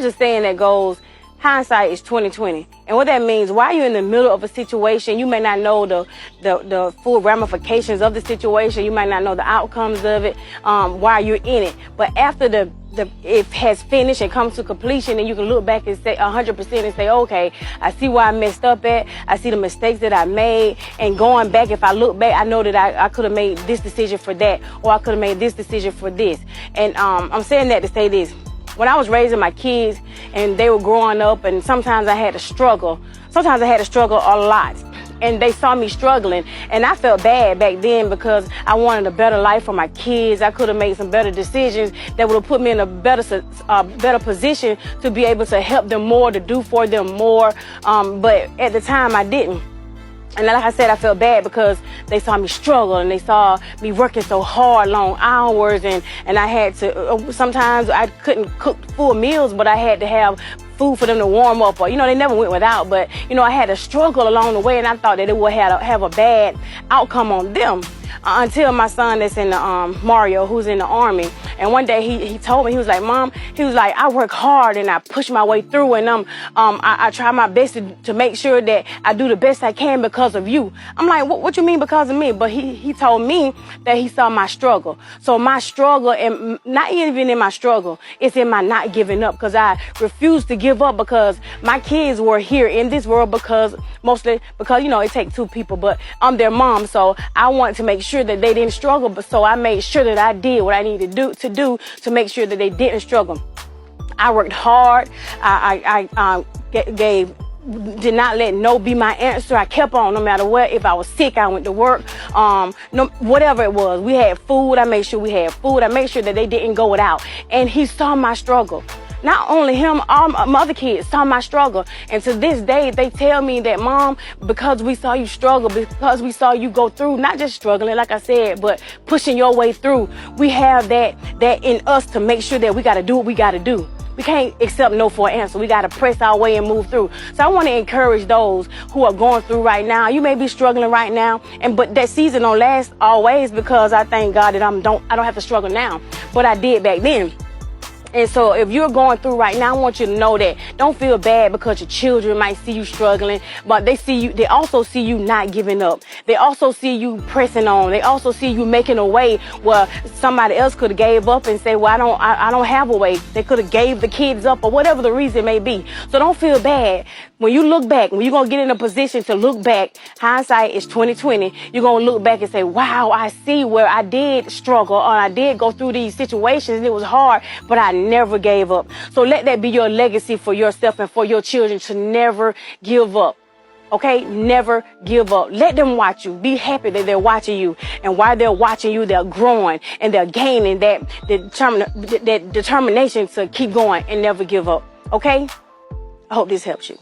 There's a saying that goes, hindsight is 20/20. And what that means, while you're in the middle of a situation, you may not know the full ramifications of the situation. You might not know the outcomes of it while you're in it. But after it has finished and comes to completion, and you can look back and say 100% and say, okay, I see where I messed up at. I see the mistakes that I made. And going back, if I look back, I know that I could have made this decision for that, or I could have made this decision for this. And I'm saying that to say this. When I was raising my kids and they were growing up, and sometimes I had to struggle. Sometimes I had to struggle a lot. And they saw me struggling, and I felt bad back then because I wanted a better life for my kids. I could have made some better decisions that would have put me in a better position to be able to help them more, to do for them more. But at the time I didn't. And like I said, I felt bad because they saw me struggle and they saw me working so hard, long hours, and I had to, sometimes I couldn't cook full meals, but I had to have food for them to warm up, or, they never went without, but, I had to struggle along the way, and I thought that it would have a bad outcome on them. Until my son that's in the, Mario, who's in the Army, and one day he told me, he was like, Mom, I work hard and I push my way through, and I try my best to make sure that I do the best I can because of you. I'm like, what you mean because of me? But he told me that he saw my struggle. So my struggle, and not even in my struggle, it's in my not giving up, because I refused to give up, because my kids were here in this world mostly because it takes two people, but I'm their mom, so I wanted to make sure that they didn't struggle, but so I made sure that I did what I needed to do to make sure that they didn't struggle. I worked hard. I did not let no be my answer. I kept on no matter what. If I was sick, I went to work. Whatever it was, we had food. I made sure we had food. I made sure that they didn't go without. And he saw my struggle. Not only him, all my other kids saw my struggle. And to this day, they tell me that, Mom, because we saw you struggle, because we saw you go through, not just struggling, like I said, but pushing your way through, we have that in us to make sure that we got to do what we got to do. We can't accept no for an answer. We got to press our way and move through. So I want to encourage those who are going through right now. You may be struggling right now, but that season don't last always, because I thank God that I don't have to struggle now, but I did back then. And so if you're going through right now, I want you to know that don't feel bad because your children might see you struggling, but they also see you not giving up. They also see you pressing on. They also see you making a way where somebody else could have gave up and say, well, I don't have a way. They could have gave the kids up, or whatever the reason may be. So don't feel bad. When you look back, when you're going to get in a position to look back, hindsight is 20/20. You're going to look back and say, wow, I see where I did struggle, or I did go through these situations and it was hard, but I never gave up. So let that be your legacy for yourself and for your children, to never give up. Okay? Never give up. Let them watch you. Be happy that they're watching you. And while they're watching you, they're growing and they're gaining that determination to keep going and never give up. Okay? I hope this helps you.